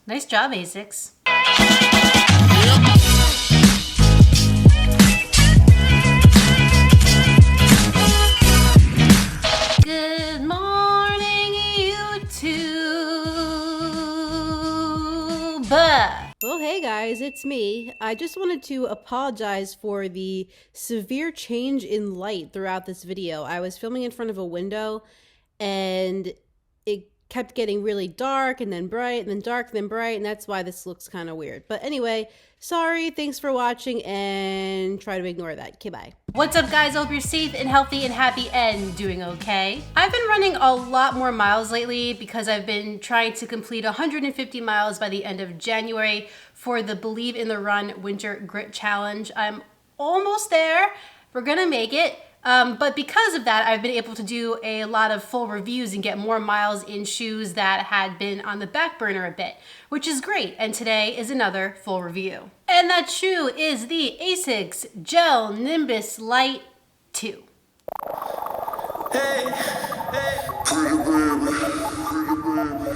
Nice job, Asics. Good morning, YouTube. Well, hey guys, it's me. I just wanted to apologize for the severe change in light throughout this video. I was filming in front of a window and it kept getting really dark and then bright and then dark and then bright, and that's why this looks kind of weird. But anyway, sorry, thanks for watching, and try to ignore that. Okay, bye. What's up, guys? I hope you're safe and healthy and happy and doing okay. I've been running a lot more miles lately because I've been trying to complete 150 miles by the end of January for the Believe in the Run Winter Grit Challenge. I'm almost there. We're gonna make it. But because of that, I've been able to do a lot of full reviews and get more miles in shoes that had been on the back burner a bit, which is great. And today is another full review. And that shoe is the Asics Gel Nimbus Lite 2. Hey, hey, pretty baby, pretty baby.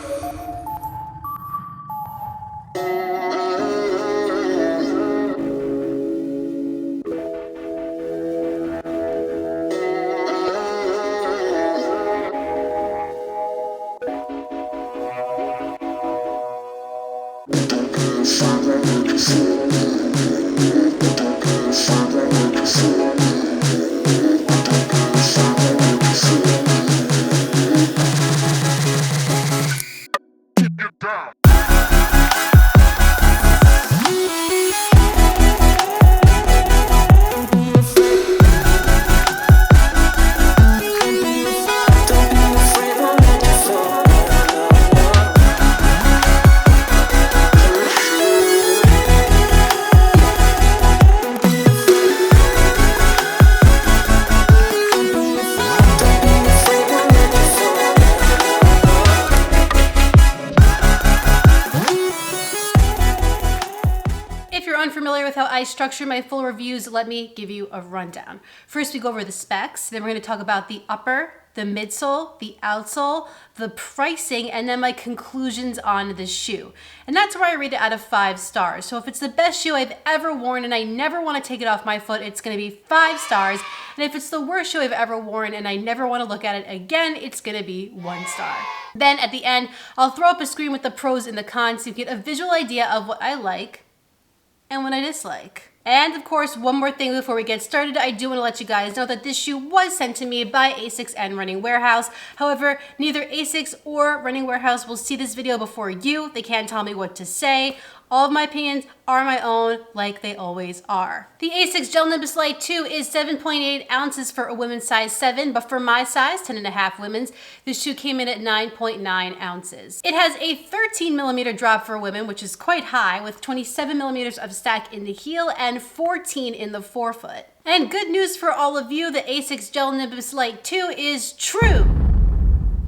Unfamiliar with how I structure my full reviews, let me give you a rundown. First, we go over the specs, then we're going to talk about the upper, the midsole, the outsole, the pricing, and then my conclusions on the shoe. And that's where I rate it out of 5 stars. So if it's the best shoe I've ever worn and I never want to take it off my foot, it's going to be 5 stars. And if it's the worst shoe I've ever worn and I never want to look at it again, it's going to be 1 star. Then at the end, I'll throw up a screen with the pros and the cons so you get a visual idea of what I like and what I dislike. And of course, one more thing before we get started, I do want to let you guys know that this shoe was sent to me by Asics and Running Warehouse. However, neither Asics or Running Warehouse will see this video before you. They can't tell me what to say. All of my opinions are my own, like they always are. The Asics Gel Nimbus Lite 2 is 7.8 ounces for a women's size 7, but for my size, 10.5 women's, this shoe came in at 9.9 ounces. It has a 13 millimeter drop for women, which is quite high, with 27 millimeters of stack in the heel and 14 in the forefoot. And good news for all of you, the Asics Gel Nimbus Lite 2 is true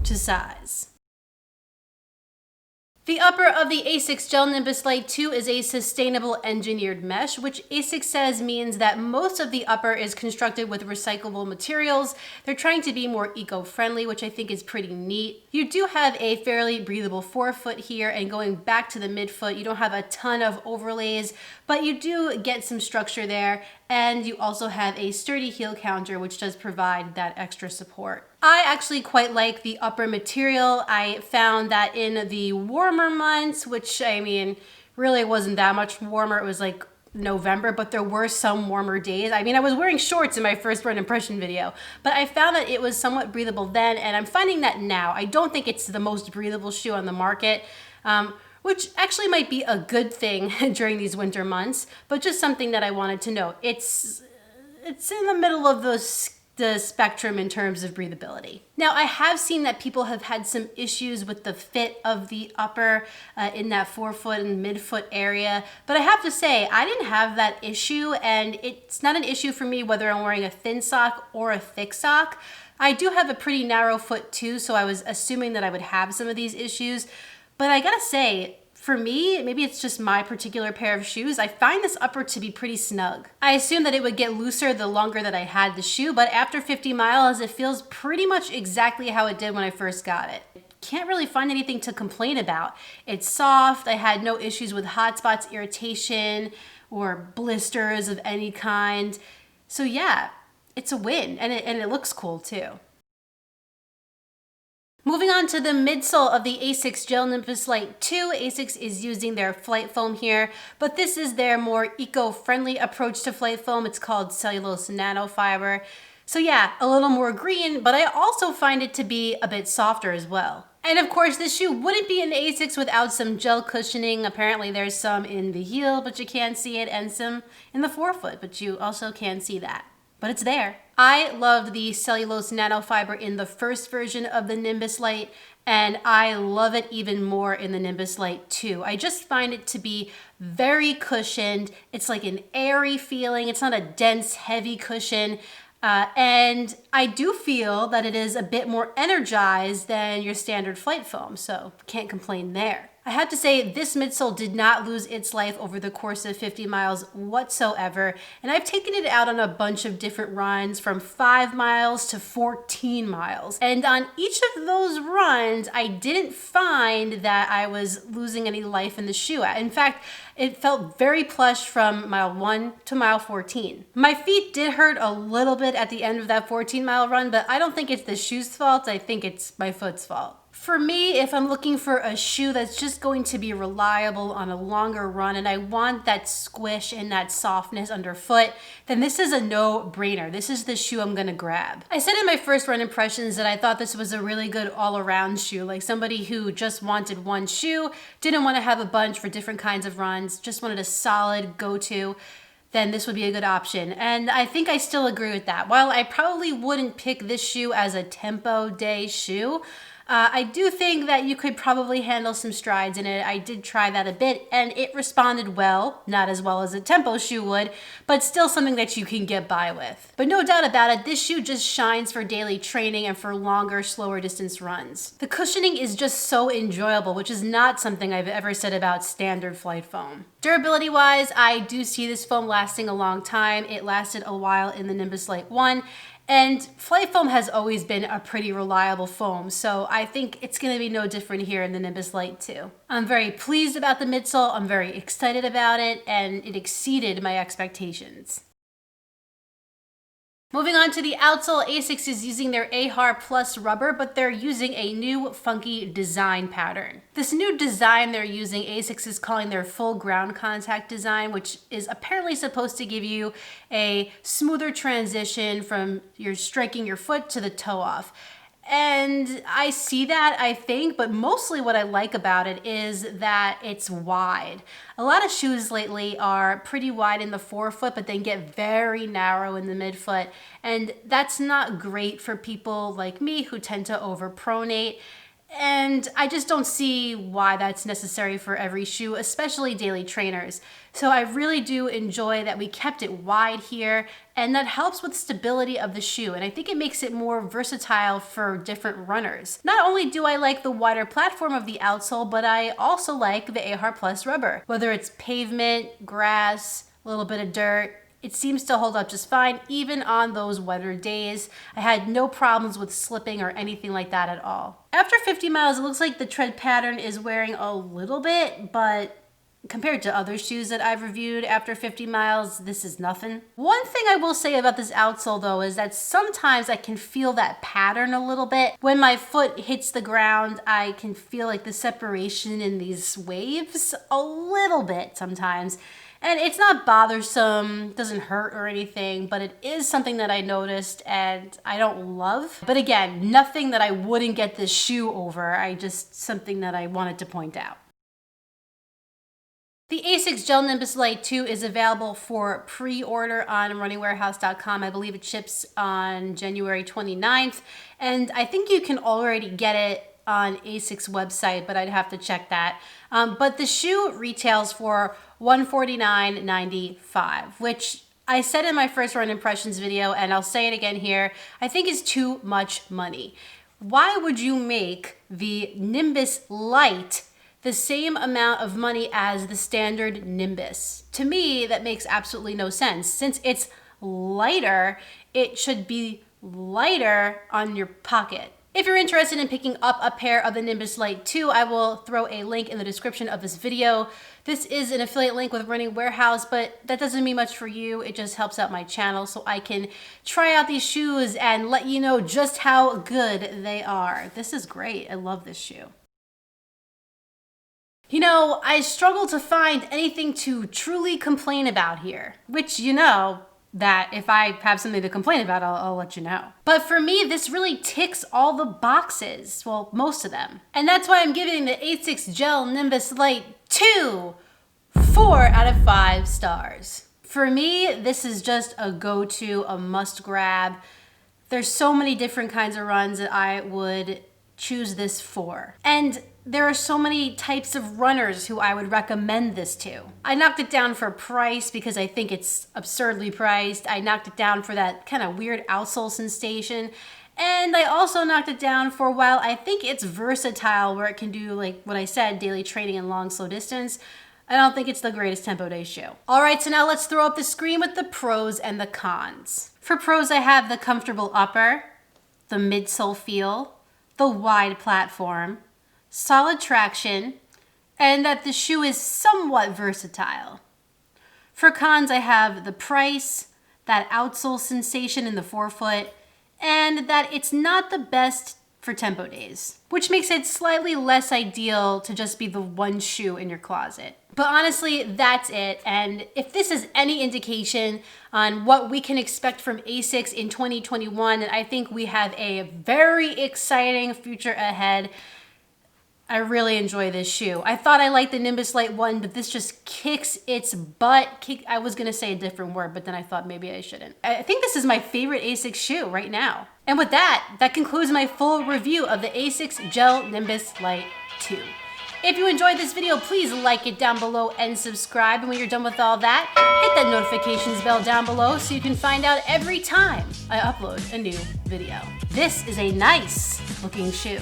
to size. The upper of the Asics Gel Nimbus Lite 2 is a sustainable engineered mesh, which Asics says means that most of the upper is constructed with recyclable materials. They're trying to be more eco-friendly, which I think is pretty neat. You do have a fairly breathable forefoot here, and going back to the midfoot, you don't have a ton of overlays, but you do get some structure there, and you also have a sturdy heel counter, which does provide that extra support. I actually quite like the upper material. I found that in the warmer months, which I mean, really wasn't that much warmer. It was like November, but there were some warmer days. I mean, I was wearing shorts in my first run impression video, but I found that it was somewhat breathable then, and I'm finding that now. I don't think it's the most breathable shoe on the market, which actually might be a good thing during these winter months, but just something that I wanted to note. It's in the middle of the spectrum in terms of breathability. Now, I have seen that people have had some issues with the fit of the upper in that forefoot and midfoot area, but I have to say, I didn't have that issue, and it's not an issue for me whether I'm wearing a thin sock or a thick sock. I do have a pretty narrow foot too, so I was assuming that I would have some of these issues, but I gotta say, for me, maybe it's just my particular pair of shoes, I find this upper to be pretty snug. I assumed that it would get looser the longer that I had the shoe, but after 50 miles, it feels pretty much exactly how it did when I first got it. can't really find anything to complain about. It's soft. I had no issues with hot spots, irritation, or blisters of any kind. So yeah, it's a win, and it looks cool too. Moving on to the midsole of the Asics Gel Nimbus Lite 2, Asics is using their Flytefoam here, but this is their more eco-friendly approach to Flytefoam. It's called Cellulose Nanofiber. So yeah, a little more green, but I also find it to be a bit softer as well. And of course, this shoe wouldn't be an Asics without some gel cushioning. Apparently there's some in the heel, but you can't see it, and some in the forefoot, but you also can see that. But it's there. I loved the Cellulose Nanofiber in the first version of the Nimbus Lite, and I love it even more in the Nimbus Lite 2. I just find it to be very cushioned. It's like an airy feeling. It's not a dense, heavy cushion. And I do feel that it is a bit more energized than your standard Flytefoam, so can't complain there. I have to say, this midsole did not lose its life over the course of 50 miles whatsoever, and I've taken it out on a bunch of different runs from 5 miles to 14 miles. And on each of those runs, I didn't find that I was losing any life in the shoe. In fact, it felt very plush from mile 1 to mile 14. My feet did hurt a little bit at the end of that 14-mile run, but I don't think it's the shoe's fault. I think it's my foot's fault. For me, if I'm looking for a shoe that's just going to be reliable on a longer run and I want that squish and that softness underfoot, then this is a no-brainer. This is the shoe I'm gonna grab. I said in my first run impressions that I thought this was a really good all-around shoe, like somebody who just wanted one shoe, didn't want to have a bunch for different kinds of runs, just wanted a solid go-to, then this would be a good option. And I think I still agree with that. While I probably wouldn't pick this shoe as a tempo day shoe, I do think that you could probably handle some strides in it. I did try that a bit and it responded well, not as well as a tempo shoe would, but still something that you can get by with. But no doubt about it, this shoe just shines for daily training and for longer, slower distance runs. The cushioning is just so enjoyable, which is not something I've ever said about standard Flytefoam. Durability wise, I do see this foam lasting a long time. It lasted a while in the Nimbus Lite 1. And Flytefoam has always been a pretty reliable foam, so I think it's going to be no different here in the Nimbus Lite 2. I'm very pleased about the midsole, I'm very excited about it, and it exceeded my expectations. Moving on to the outsole, Asics is using their AHAR Plus rubber, but they're using a new funky design pattern. This new design they're using, Asics is calling their full ground contact design, which is apparently supposed to give you a smoother transition from your striking your foot to the toe off. And I see that, I think, but mostly what I like about it is that it's wide. A lot of shoes lately are pretty wide in the forefoot, but then get very narrow in the midfoot. And that's not great for people like me who tend to overpronate. And I just don't see why that's necessary for every shoe, especially daily trainers. So I really do enjoy that we kept it wide here, and that helps with stability of the shoe. And I think it makes it more versatile for different runners. Not only do I like the wider platform of the outsole, but I also like the AHAR Plus rubber. Whether it's pavement, grass, a little bit of dirt, it seems to hold up just fine, even on those wetter days. I had no problems with slipping or anything like that at all. After 50 miles, it looks like the tread pattern is wearing a little bit, but compared to other shoes that I've reviewed after 50 miles, this is nothing. One thing I will say about this outsole though is that sometimes I can feel that pattern a little bit. When my foot hits the ground, I can feel like the separation in these waves a little bit sometimes. And it's not bothersome, doesn't hurt or anything, but it is something that I noticed and I don't love. But again, nothing that I wouldn't get this shoe over, something that I wanted to point out. The Asics Gel Nimbus Lite 2 is available for pre-order on runningwarehouse.com. I believe it ships on January 29th, and I think you can already get it on Asics website, but I'd have to check that. But the shoe retails for $149.95, which I said in my first run impressions video, and I'll say it again here, I think is too much money. Why would you make the Nimbus Lite the same amount of money as the standard Nimbus? To me, that makes absolutely no sense. Since it's lighter, it should be lighter on your pocket. If you're interested in picking up a pair of the Nimbus Lite 2, I will throw a link in the description of this video. This is an affiliate link with Running Warehouse, but that doesn't mean much for you. It just helps out my channel so I can try out these shoes and let you know just how good they are. This is great. I love this shoe. You know, I struggle to find anything to truly complain about here, which, you know, that if I have something to complain about, I'll let you know. But for me, this really ticks all the boxes. Well, most of them. And that's why I'm giving the Asics Gel Nimbus Lite 2 4 out of 5 stars. For me, this is just a go-to, a must-grab. There's so many different kinds of runs that I would choose this for. And there are so many types of runners who I would recommend this to. I knocked it down for price because I think it's absurdly priced. I knocked it down for that kind of weird outsole sensation. And I also knocked it down for, while I think it's versatile where it can do, like what I said, daily training and long, slow distance, I don't think it's the greatest tempo day shoe. All right, so now let's throw up the screen with the pros and the cons. For pros, I have the comfortable upper, the midsole feel, the wide platform, solid traction, and that the shoe is somewhat versatile. For cons, I have the price, that outsole sensation in the forefoot, and that it's not the best for tempo days, which makes it slightly less ideal to just be the one shoe in your closet. But honestly, that's it. And if this is any indication on what we can expect from Asics in 2021, I think we have a very exciting future ahead. I really enjoy this shoe. I thought I liked the Nimbus Lite 1, but this just kicks its butt. I was gonna say a different word, but then I thought maybe I shouldn't. I think this is my favorite Asics shoe right now. And with that, that concludes my full review of the Asics Gel Nimbus Lite 2. If you enjoyed this video, please like it down below and subscribe. And when you're done with all that, hit that notifications bell down below so you can find out every time I upload a new video. This is a nice looking shoe.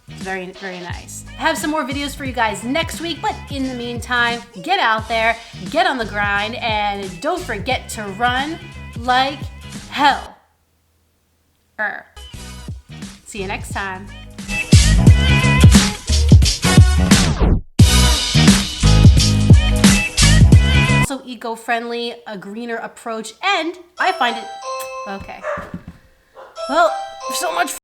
Very, very nice. I have some more videos for you guys next week, but in the meantime, get out there, get on the grind, and don't forget to run like hell. See you next time. Also eco-friendly, a greener approach, and I find it, okay. Well, there's so much